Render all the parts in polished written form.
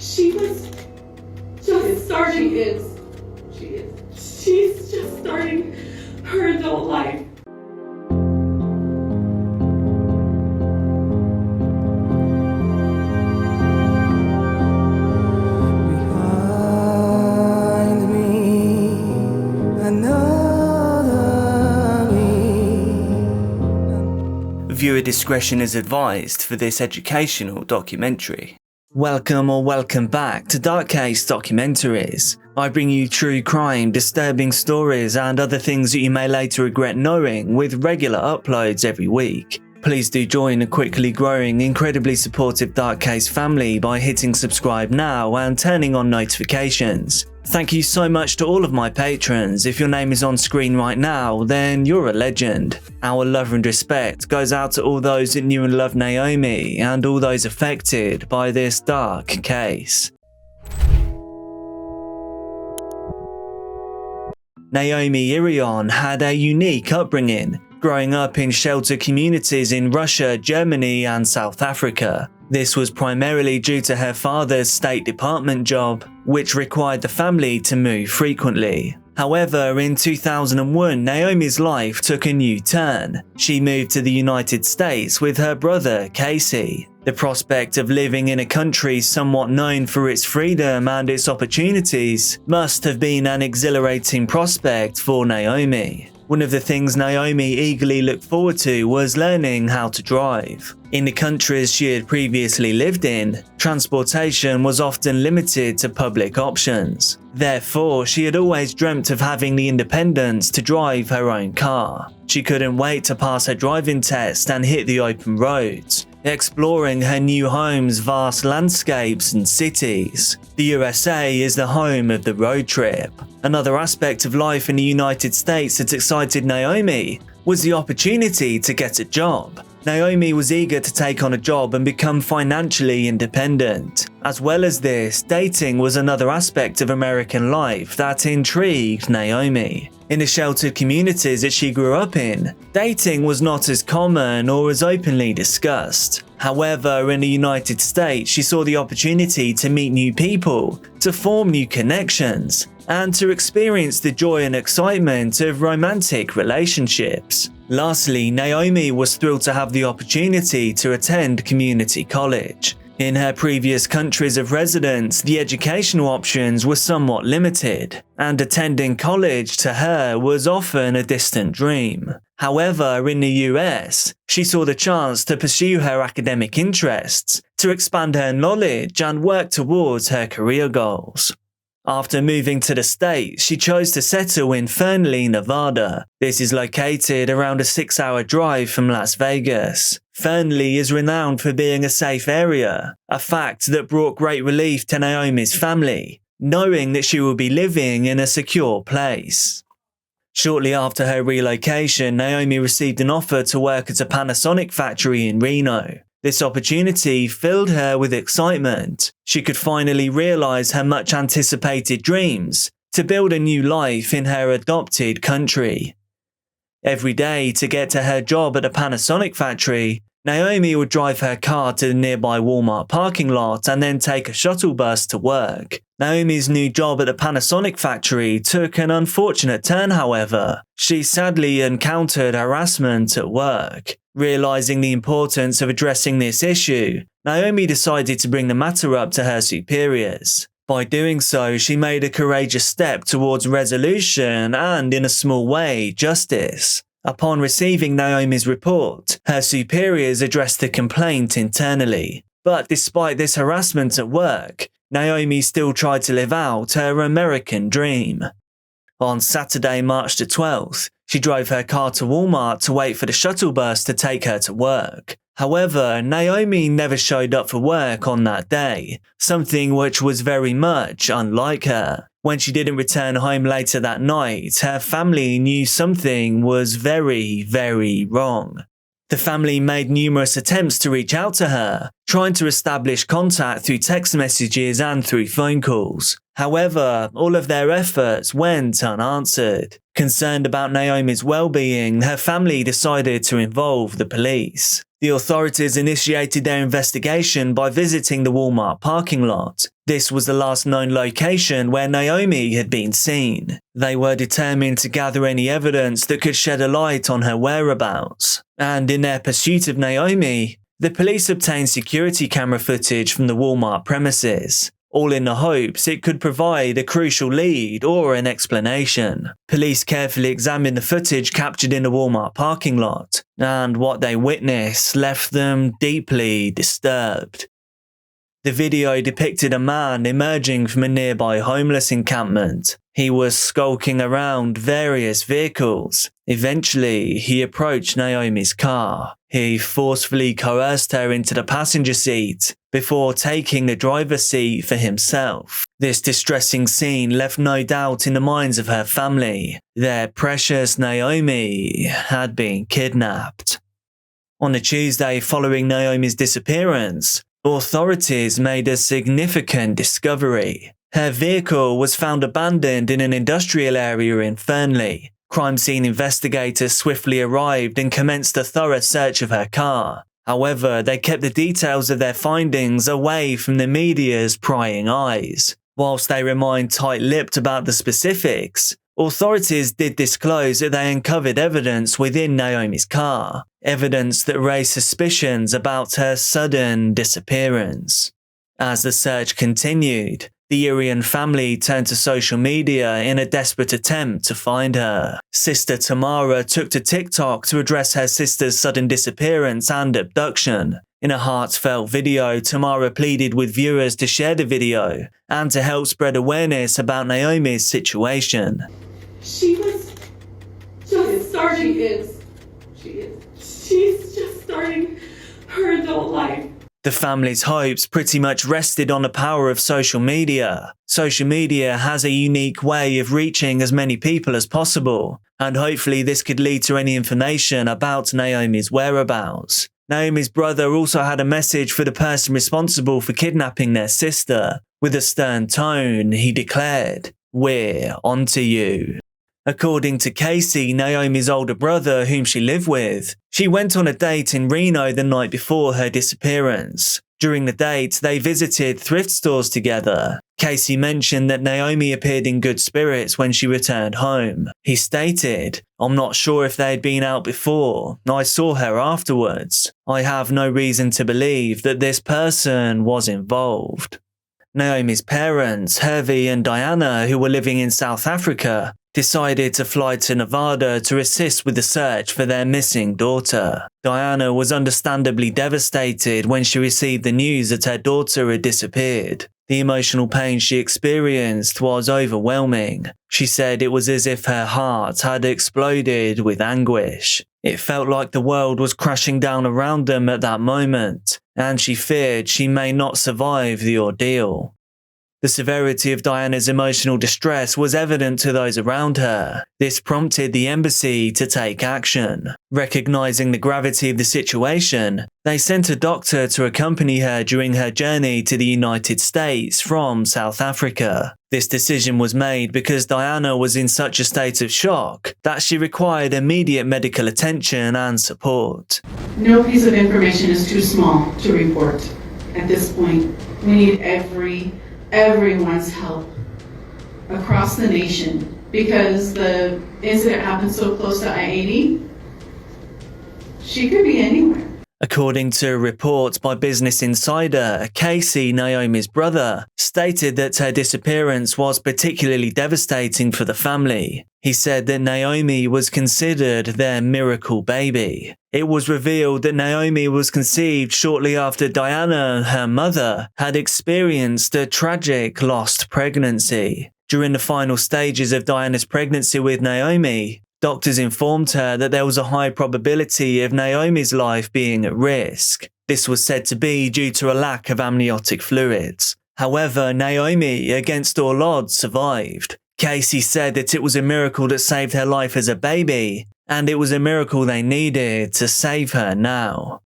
She was just starting. She's just starting her adult life. Viewer discretion is advised for this educational documentary. Welcome back to CASE Documentaries. I bring you true crime, disturbing stories and other things that you may later regret knowing with regular uploads every week. Please do join a quickly growing, incredibly supportive CASE family by hitting subscribe now and turning on notifications. Thank you so much to all of my patrons. If your name is on screen right now, then you're a legend. Our love and respect goes out to all those that knew and loved Naomi and all those affected by this dark case. Naomi Irion had a unique upbringing, growing up in sheltered communities in Russia, Germany and South Africa. This was primarily due to her father's State Department job, which required the family to move frequently. However, in 2001, Naomi's life took a new turn. She moved to the United States with her brother, Casey. The prospect of living in a country somewhat known for its freedom and its opportunities must have been an exhilarating prospect for Naomi. One of the things Naomi eagerly looked forward to was learning how to drive. In the countries she had previously lived in, transportation was often limited to public options. Therefore, she had always dreamt of having the independence to drive her own car. She couldn't wait to pass her driving test and hit the open roads, exploring her new home's vast landscapes and cities. The USA is the home of the road trip. Another aspect of life in the United States that excited Naomi was the opportunity to get a job. Naomi was eager to take on a job and become financially independent. As well as this, dating was another aspect of American life that intrigued Naomi. In the sheltered communities that she grew up in, dating was not as common or as openly discussed. However, in the United States, she saw the opportunity to meet new people, to form new connections, and to experience the joy and excitement of romantic relationships. Lastly, Naomi was thrilled to have the opportunity to attend community college. In her previous countries of residence, the educational options were somewhat limited, and attending college to her was often a distant dream. However, in the US, she saw the chance to pursue her academic interests, to expand her knowledge and work towards her career goals. After moving to the States, she chose to settle in Fernley, Nevada. This is located around a 6-hour drive from Las Vegas. Fernley is renowned for being a safe area, a fact that brought great relief to Naomi's family, knowing that she would be living in a secure place. Shortly after her relocation, Naomi received an offer to work at a Panasonic factory in Reno. This opportunity filled her with excitement. She could finally realize her much anticipated dreams to build a new life in her adopted country. Every day to get to her job at a Panasonic factory, Naomi would drive her car to the nearby Walmart parking lot and then take a shuttle bus to work. Naomi's new job at the Panasonic factory took an unfortunate turn, however. She sadly encountered harassment at work. Realizing the importance of addressing this issue, Naomi decided to bring the matter up to her superiors. By doing so, she made a courageous step towards resolution and, in a small way, justice. Upon receiving Naomi's report, her superiors addressed the complaint internally. But despite this harassment at work, Naomi still tried to live out her American dream. On Saturday, March the 12th, she drove her car to Walmart to wait for the shuttle bus to take her to work. However, Naomi never showed up for work on that day, something which was very much unlike her. When she didn't return home later that night, her family knew something was very, very wrong. The family made numerous attempts to reach out to her, trying to establish contact through text messages and through phone calls. However, all of their efforts went unanswered. Concerned about Naomi's well-being, her family decided to involve the police. The authorities initiated their investigation by visiting the Walmart parking lot. This was the last known location where Naomi had been seen. They were determined to gather any evidence that could shed a light on her whereabouts. And in their pursuit of Naomi, the police obtained security camera footage from the Walmart premises, all in the hopes it could provide a crucial lead or an explanation. Police carefully examined the footage captured in the Walmart parking lot, and what they witnessed left them deeply disturbed. The video depicted a man emerging from a nearby homeless encampment. He was skulking around various vehicles. Eventually, he approached Naomi's car. He forcefully coerced her into the passenger seat before taking the driver's seat for himself. This distressing scene left no doubt in the minds of her family. Their precious Naomi had been kidnapped. On the Tuesday following Naomi's disappearance, authorities made a significant discovery. Her vehicle was found abandoned in an industrial area in Fernley. Crime scene investigators swiftly arrived and commenced a thorough search of her car. However, they kept the details of their findings away from the media's prying eyes. Whilst they remained tight-lipped about the specifics, authorities did disclose that they uncovered evidence within Naomi's car, evidence that raised suspicions about her sudden disappearance. As the search continued, the Irion family turned to social media in a desperate attempt to find her. Sister Tamara took to TikTok to address her sister's sudden disappearance and abduction. In a heartfelt video, Tamara pleaded with viewers to share the video and to help spread awareness about Naomi's situation. She was just starting she's just starting her adult life. The family's hopes pretty much rested on the power of social media. Social media has a unique way of reaching as many people as possible, and hopefully this could lead to any information about Naomi's whereabouts. Naomi's brother also had a message for the person responsible for kidnapping their sister. With a stern tone, he declared, "We're onto you." According to Casey, Naomi's older brother, whom she lived with, she went on a date in Reno the night before her disappearance. During the date, they visited thrift stores together. Casey mentioned that Naomi appeared in good spirits when she returned home. He stated, "I'm not sure if they'd been out before. I saw her afterwards. I have no reason to believe that this person was involved." Naomi's parents, Hervey and Diana, who were living in South Africa, decided to fly to Nevada to assist with the search for their missing daughter. Diana was understandably devastated when she received the news that her daughter had disappeared. The emotional pain she experienced was overwhelming. She said it was as if her heart had exploded with anguish. It felt like the world was crashing down around them at that moment, and she feared she may not survive the ordeal. The severity of Diana's emotional distress was evident to those around her. This prompted the embassy to take action. Recognizing the gravity of the situation, they sent a doctor to accompany her during her journey to the United States from South Africa. This decision was made because Diana was in such a state of shock that she required immediate medical attention and support. No piece of information is too small to report. At this point, we need everyone's help across the nation because the incident happened so close to I-80. She could be anywhere. According to a report by Business Insider, Casey, Naomi's brother, stated that her disappearance was particularly devastating for the family. He said that Naomi was considered their miracle baby. It was revealed that Naomi was conceived shortly after Diana, her mother, had experienced a tragic lost pregnancy. During the final stages of Diana's pregnancy with Naomi, doctors informed her that there was a high probability of Naomi's life being at risk. This was said to be due to a lack of amniotic fluids. However, Naomi, against all odds, survived. Casey said that it was a miracle that saved her life as a baby, and it was a miracle they needed to save her now.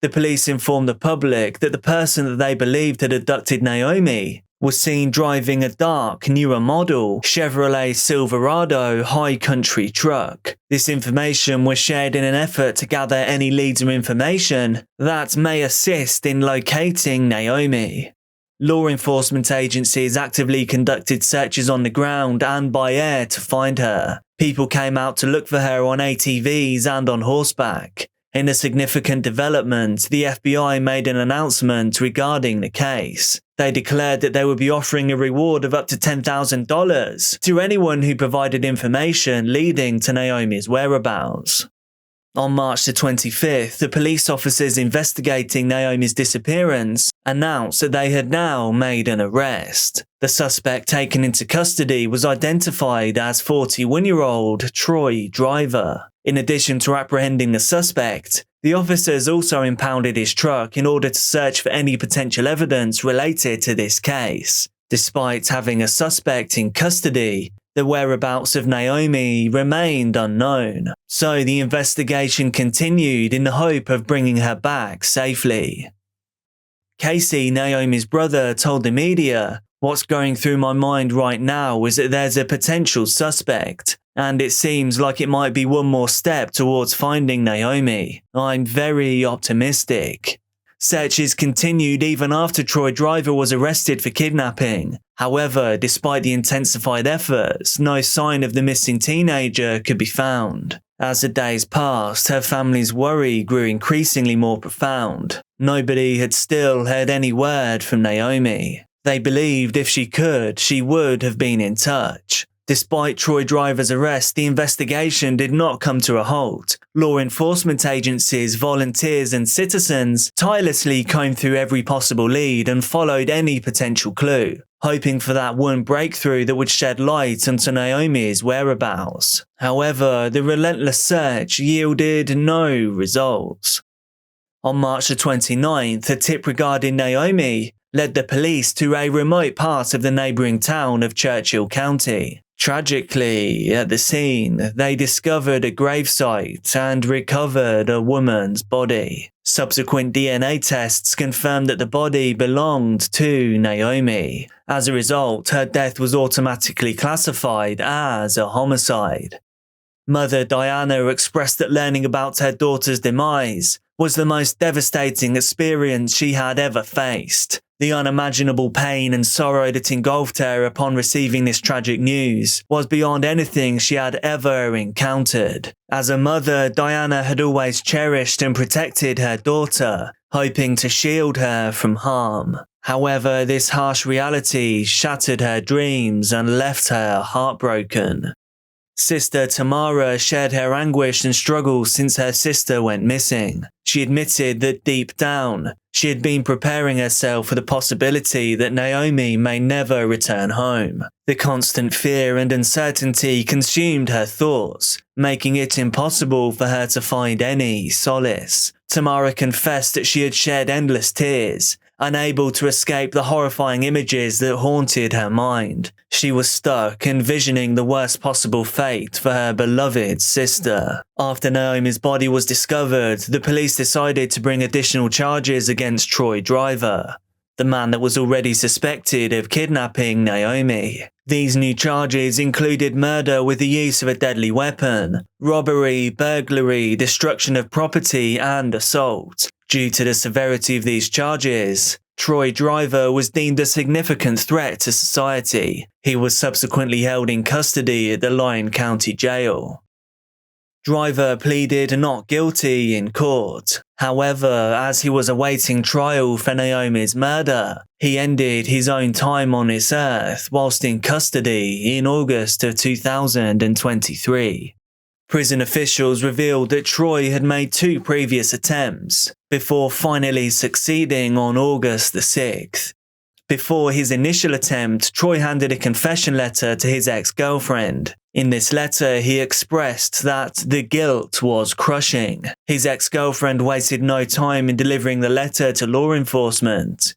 The police informed the public that the person that they believed had abducted Naomi was seen driving a dark, newer model Chevrolet Silverado high country truck. This information was shared in an effort to gather any leads or information that may assist in locating Naomi. Law enforcement agencies actively conducted searches on the ground and by air to find her. People came out to look for her on ATVs and on horseback. In a significant development, the FBI made an announcement regarding the case. They declared that they would be offering a reward of up to $10,000 to anyone who provided information leading to Naomi's whereabouts. On March the 25th, the police officers investigating Naomi's disappearance announced that they had now made an arrest. The suspect taken into custody was identified as 41-year-old Troy Driver. In addition to apprehending the suspect, the officers also impounded his truck in order to search for any potential evidence related to this case. Despite having a suspect in custody, the whereabouts of Naomi remained unknown, so the investigation continued in the hope of bringing her back safely. Casey, Naomi's brother, told the media, "What's going through my mind right now is that there's a potential suspect, and it seems like it might be one more step towards finding Naomi. I'm very optimistic." Searches continued even after Troy Driver was arrested for kidnapping. However, despite the intensified efforts, no sign of the missing teenager could be found. As the days passed, her family's worry grew increasingly more profound. Nobody had still heard any word from Naomi. They believed if she could, she would have been in touch. Despite Troy Driver's arrest, the investigation did not come to a halt. Law enforcement agencies, volunteers and citizens tirelessly combed through every possible lead and followed any potential clue, hoping for that one breakthrough that would shed light onto Naomi's whereabouts. However, the relentless search yielded no results. On March the 29th, a tip regarding Naomi led the police to a remote part of the neighbouring town of Churchill County. Tragically, at the scene, they discovered a gravesite and recovered a woman's body. Subsequent DNA tests confirmed that the body belonged to Naomi. As a result, her death was automatically classified as a homicide. Mother Diana expressed that learning about her daughter's demise was the most devastating experience she had ever faced. The unimaginable pain and sorrow that engulfed her upon receiving this tragic news was beyond anything she had ever encountered. As a mother, Diana had always cherished and protected her daughter, hoping to shield her from harm. However, this harsh reality shattered her dreams and left her heartbroken. Sister Tamara shared her anguish and struggles since her sister went missing. She admitted that deep down, she had been preparing herself for the possibility that Naomi may never return home. The constant fear and uncertainty consumed her thoughts, making it impossible for her to find any solace. Tamara confessed that she had shed endless tears, unable to escape the horrifying images that haunted her mind. She was stuck envisioning the worst possible fate for her beloved sister. After Naomi's body was discovered, the police decided to bring additional charges against Troy Driver, the man that was already suspected of kidnapping Naomi. These new charges included murder with the use of a deadly weapon, robbery, burglary, destruction of property, and assault. Due to the severity of these charges, Troy Driver was deemed a significant threat to society. He was subsequently held in custody at the Lyon County Jail. Driver pleaded not guilty in court. However, as he was awaiting trial for Naomi's murder, he ended his own time on this earth whilst in custody in August of 2023. Prison officials revealed that Troy had made 2 previous attempts before finally succeeding on August the 6th. Before his initial attempt, Troy handed a confession letter to his ex-girlfriend. In this letter, he expressed that the guilt was crushing. His ex-girlfriend wasted no time in delivering the letter to law enforcement.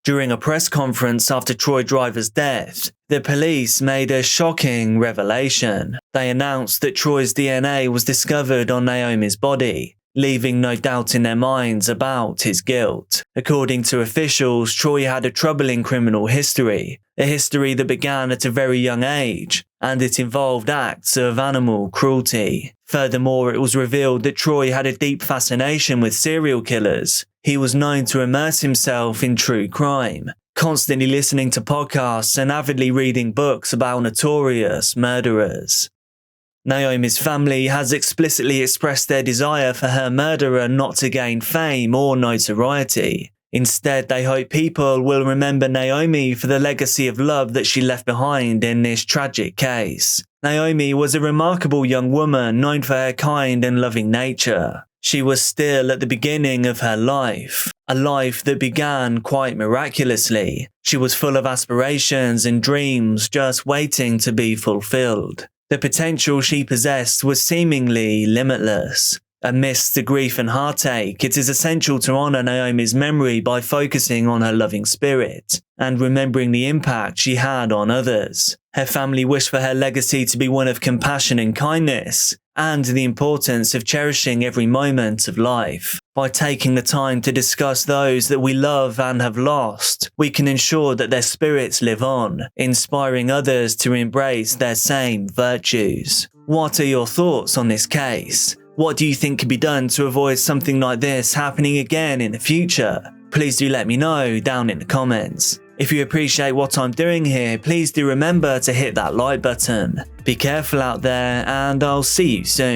During a press conference after Troy Driver's death, the police made a shocking revelation. They announced that Troy's DNA was discovered on Naomi's body, leaving no doubt in their minds about his guilt. According to officials, Troy had a troubling criminal history, a history that began at a very young age, and it involved acts of animal cruelty. Furthermore, it was revealed that Troy had a deep fascination with serial killers. He was known to immerse himself in true crime, constantly listening to podcasts and avidly reading books about notorious murderers. Naomi's family has explicitly expressed their desire for her murderer not to gain fame or notoriety. Instead, they hope people will remember Naomi for the legacy of love that she left behind in this tragic case. Naomi was a remarkable young woman known for her kind and loving nature. She was still at the beginning of her life, a life that began quite miraculously. She was full of aspirations and dreams just waiting to be fulfilled. The potential she possessed was seemingly limitless. Amidst the grief and heartache, it is essential to honour Naomi's memory by focusing on her loving spirit and remembering the impact she had on others. Her family wished for her legacy to be one of compassion and kindness, and the importance of cherishing every moment of life. By taking the time to discuss those that we love and have lost, we can ensure that their spirits live on, inspiring others to embrace their same virtues. What are your thoughts on this case? What do you think could be done to avoid something like this happening again in the future? Please do let me know down in the comments. If you appreciate what I'm doing here, please do remember to hit that like button. Be careful out there, and I'll see you soon.